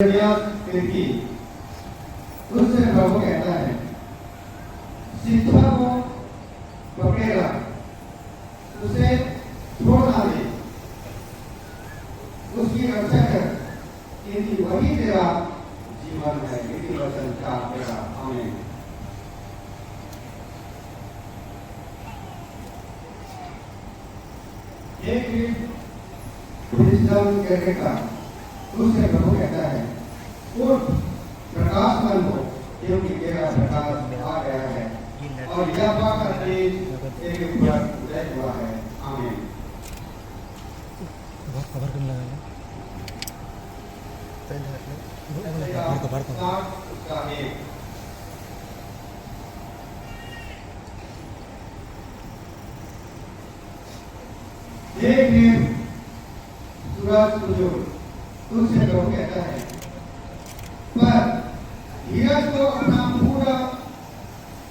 खिड़की उससे प्रभु कहता है शिक्षा को पकड़ेगा उसे छोड़ ना दे, उसकी रक्षा कर, क्योंकि वही तेरा जीवन है। इसी वचन का तेरा आमीन। एक विजडम कहेगा उससे प्रभु कहता है उठ प्रकाशमान हो, क्योंकि तेरा प्रकाश आ गया है और यहोवा का तेज तेरे ऊपर उदय हुआ है। आमीन। बहुत कवर करने लगा है पहले उसका एक दिन सूरज उजो तुझसे प्रभु कहता है पर धीरज को अपना पूरा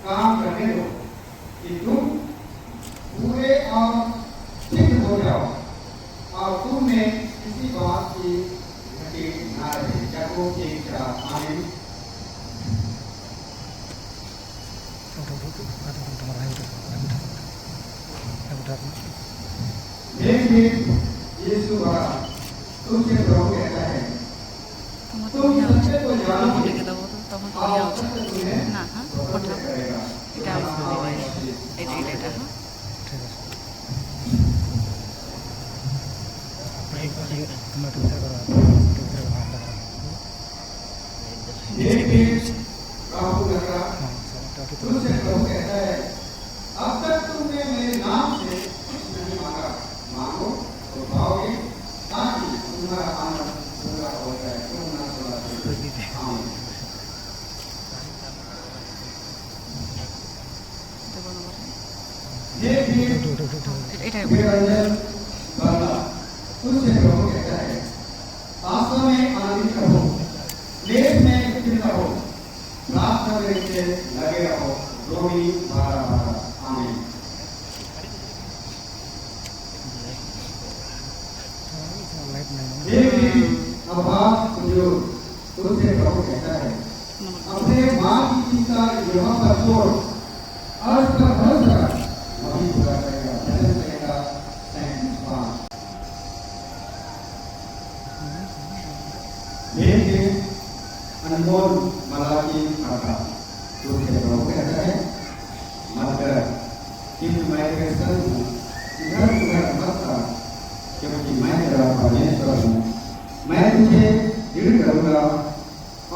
काम करने दो कि तुम पूरे और सिद्ध हो जाओ और तुम में किसी बात की घटी ना रहे। याकूब 1:4। आमीन। एक दिन यीशु बड़ा तुमसे प्रभु कहता है तुम सत्य को जानोगे और सत्य तुम्हें स्वतंत्र करेगा। एक दिन प्रभु लगा तुमसे प्रभु कहता है अब तक तुमने मेरे नाम से कुछ नहीं मांगा, मांगो तो पाओगे ताकि तुम्हारा आनंद पूरा हो जाए। तुम ना तुझसे प्रभु कहता है आशा में आनंदित रहो, लेख में स्थिर रहो, प्रार्थना में लगे रहो। रोमी 12:12। आमीन। एक दिन अब्बास बुजुर्ग तुझसे प्रभु कहता है अपने माँ की चिंता यहाँ पर छोड़ अर्थ पर भरोसा कर, वही पूरा करेगा। भजन करेगा 37:5। एक दिन अनमोल मलाकी आता तुझसे प्रभु कहता है मत कर, क्योंकि मैं तेरे संग हूँ, इधर उधर मत कर, क्योंकि मैं तेरा परमेश्वर हूँ। मैं तुझे दृढ़ करूँगा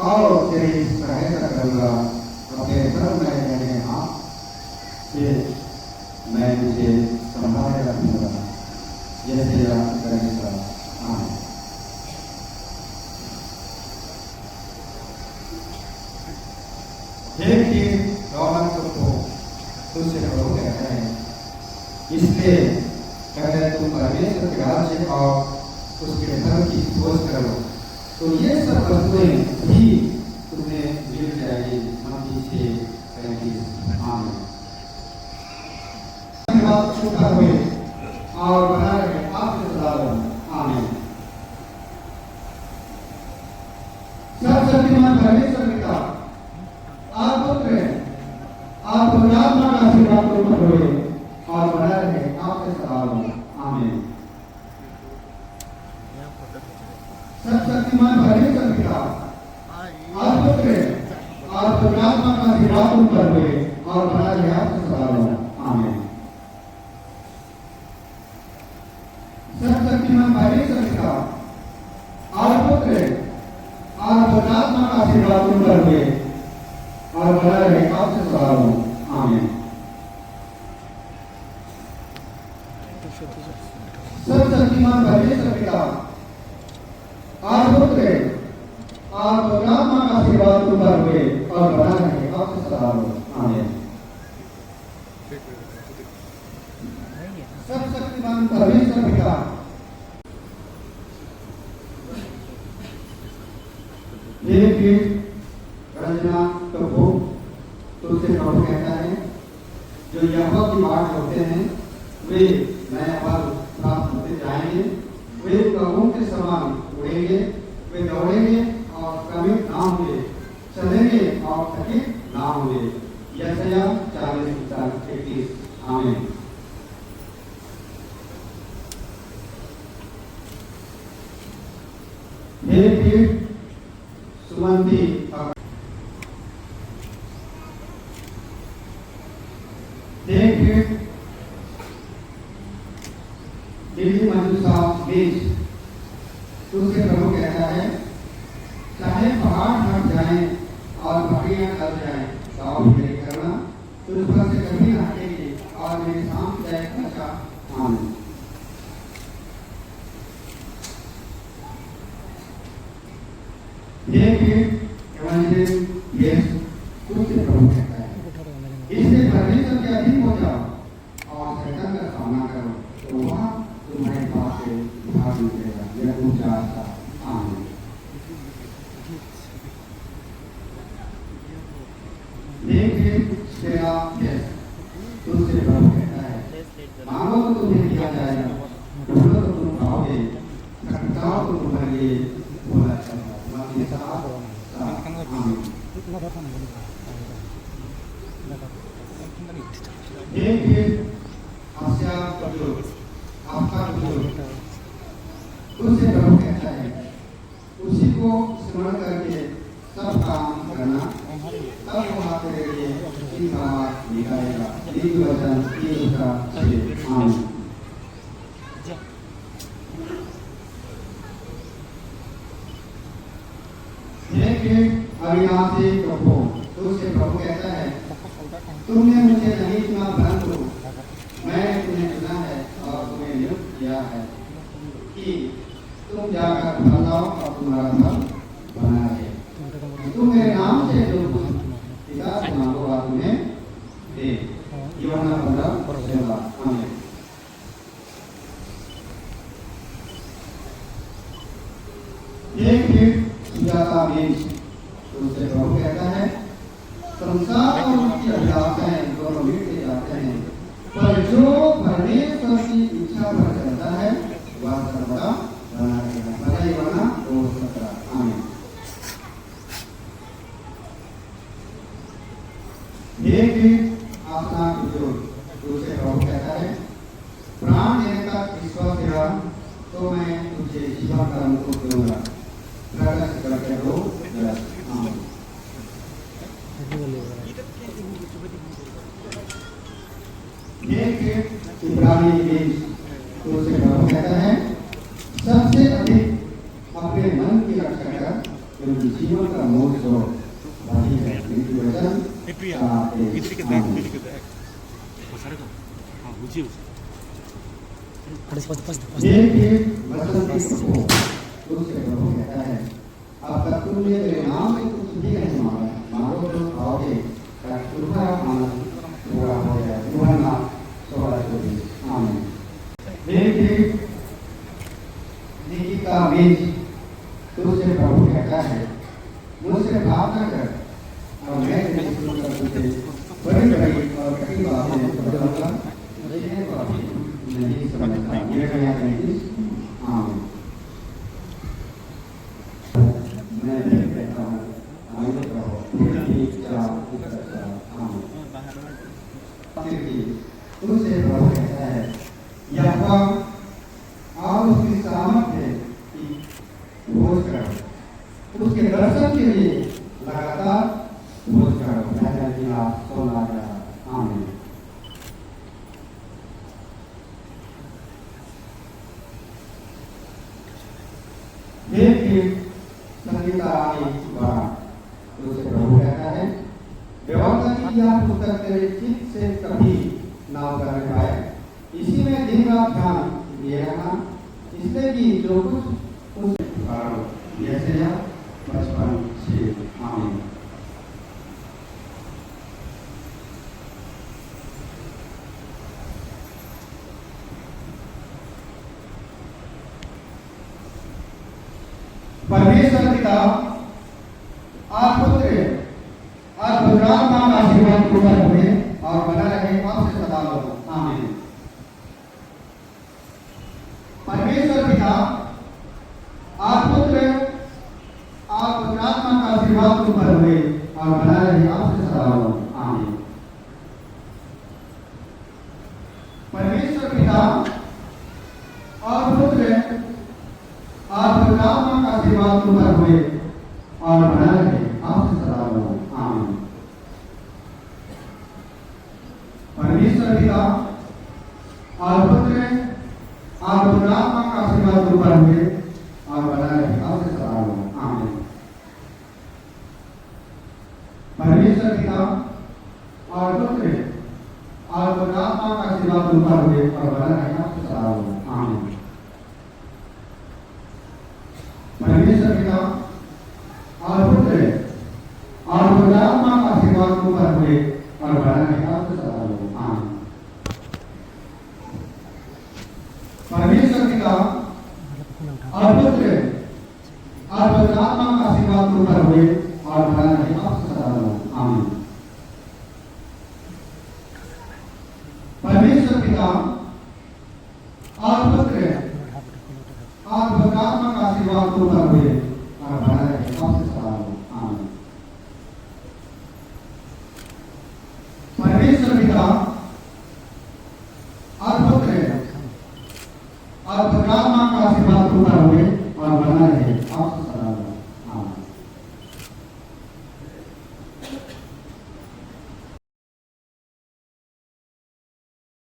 और तेरी सहायता करूँगा, अपने धर्म में रहने हाथ से मैं तुझे संभाले रखूँगा। यह तेरा परमेश्वर। आमीन। एक दिन दौलत को तुझसे प्रभु कहता है इसलिए कहते तुम परमेश्वर के राज्य और उसके धर्म की खोज करो तो ये सब वस्तुएं भी तुम्हें मिल जाएगी। मत्ती 6:35। आमीन। छूटा हुए और बना रहे आपसे सदा रहो। आमीन। सर्वशक्तिमान परमेश्वर पिता आप पुत्र आप पवित्र आत्मा का आशीर्वाद तुम पर होए और बना रहे आपसे सदा रहो। आमीन। सर्वशक्तिमान परमेश्वर पिता आप पुत्र आप पवित्र आत्मा का आशीर्वाद तुम पर होए और बना रहे आपसे सदा रहो। आमीन। सर्वशक्तिमान परमेश्वर पिता आप पुत्र आप पवित्र आत्मा का आशीर्वाद तुम पर होए और बना रहे आपसे सदा रहो। आमीन। सर्वशक्तिमान परमेश्वर पिता आप पुत्र आप पवित्र आत्मा का आशीर्वाद तुम पर हुए और बना रहे आपसे सदा रहो। आमीन। सर्वशक्तिमान परमेश्वर पिता एक दिन रंजना प्रभु तुझसे प्रभु कहता है जो यहोवा की बाट होते हैं वे नया फल प्राप्त होते जाएंगे, वे कबूतर के समान उड़ेंगे, वे दौड़ेंगे और ना हुए। यशायाह 40:31। आमीन। हे फिर सुमंती देख दिल्ली मंजूसा बीच तुझसे प्रभु कहता है, चाहे पहाड़ हट जाए और पहाड़ियां कट जाए तो मेरी करना तुझ पर से कभी न हटेगी और मेरी शांतिदायक रक्षा। आमीन। ये फिर एवंजेलिस्ट यस तुझसे प्रभु कहता है, इसलिए परमेश्वर के अधीन हो जाओ और शैतान का सामना करो तो वह तुम्हारे पास से भाग निकलेगा। यह ऊंचा आशा। आमीन। देखिए तेरा यस तुझसे प्रभु कहता है, मांगो तो तुम्हें दिया जाएगा, ढूंढो तो तुम पाओगे, खटखटाओ तो तुम्हारे लिए खोला जाएगा। देखिए आशा करो आपका बुजुर्ग तुझसे प्रभु कहता है, उसी को स्मरण करके सब काम करना, तब वह तेरे लिए इन बात निकालेगा। नीति वचन 3:6। आमीन। देखिए अविनाशी प्रभु तुझसे प्रभु कहता है, तुमने मुझे नहीं चुना परंतु मैंने तुम्हें चुना है और तुम्हें नियुक्त किया है कि तुम जाकर फैलाओ और तुम्हारा फल बना रहे। तुम मेरे नाम से जो कुछ पिता से मांगोगा तुम्हें दे। यूहन्ना 15:16। आमीन। देखिए सुजाता बीज तुझसे प्रभु कहता है, संसार और उसकी अभिलाषाएं दोनों मिटते जाते हैं, पर जो परमेश्वर की इच्छा पर चलता है वह सर्वदा बना रहेगा। भला यूहन्ना 2:17। आमीन। देखिए अपना बुजुर्ग तुझसे प्रभु कहता है, प्राण देने का विश्वास रहा तो मैं तुझे जीवन का मुकुट दूंगा। प्रकट करके 2:10। आमीन। देखिए इब्रानी बीज तुझसे प्रभु कहता है, सबसे अधिक अपने मन की रक्षा कर क्योंकि जीवन का मूल स्रोत वही है। नीति वचन 7:1। देखिए बसंती प्रभु तुझसे प्रभु कहता है, अब तक तुमने मेरे नाम से कुछ भी नहीं मांगा, मांगो तो पाओगे ताकि तुम्हारा आनंद पूरा हो जाए। यूहन्ना 16:24। आमीन। देखिए निकिता बीज तुझसे प्रभु कहता है, मुझसे प्रार्थना कर और मैं तुझे बड़ी बड़ी और कठिन बातें बताऊंगा जिन्हें तो अभी नहीं समझता। यशायाह 33। आमीन। मैं कहता हूँ आमीन कहो। तुझसे प्रभु कहता है, यहोवा और उसकी सामर्थ्य की खोज करो, उसके दर्शन के लिए लगातार खोज करो। पहला जिला 16। आमीन। देखिए संगीता रानी द्वारा तुझसे प्रभु कहता है, व्यवस्था की यह पुस्तक तेरे चित्त से कभी ना उतरने पाए, इसी में दिन रात ध्यान दिए रहना, इसलिए कि जो कुछ उसे पुकारो। यशायाह 55:6। आमीन। परमेश्वर पिता और पुत्र और पवित्र आत्मा का आशीर्वाद ऊपर हुए और बना रहे आपसे सदा लोग। आमीन। परमेश्वर पिता और पुत्र और पवित्र आत्मा का आशीर्वाद ऊपर हुए और बना रहे आपसे सदा आमीन। परमेश्वर पिता और पुत्र और पवित्र आत्मा का आशीर्वाद तुम पर हुए और बना रहे आपसे सदा आमीन। परमेश्वर पिता और पुत्र और पवित्र आत्मा का आशीर्वाद तुम पर हुए और बना रहे आपसे सदा आमीन। परमेश्वर पिता और पुत्र और पवित्र आत्मा का आशीर्वाद तुम पर हुए और बना रहे आपसे सदा आमीन। परमेश्वर पिता और पुत्र और पवित्र आत्मा का आशीर्वाद तुम पर हुए और बना रहे आपसे सदा आमीन। परमेश्वर पिता और पुत्र और पवित्र आत्मा का आशीर्वाद तुम पर हुए और बना रहे आपसे सदा आमीन। परमेश्वर पिता और पुत्र और पवित्र आत्मा का आशीर्वाद तुम पर हुए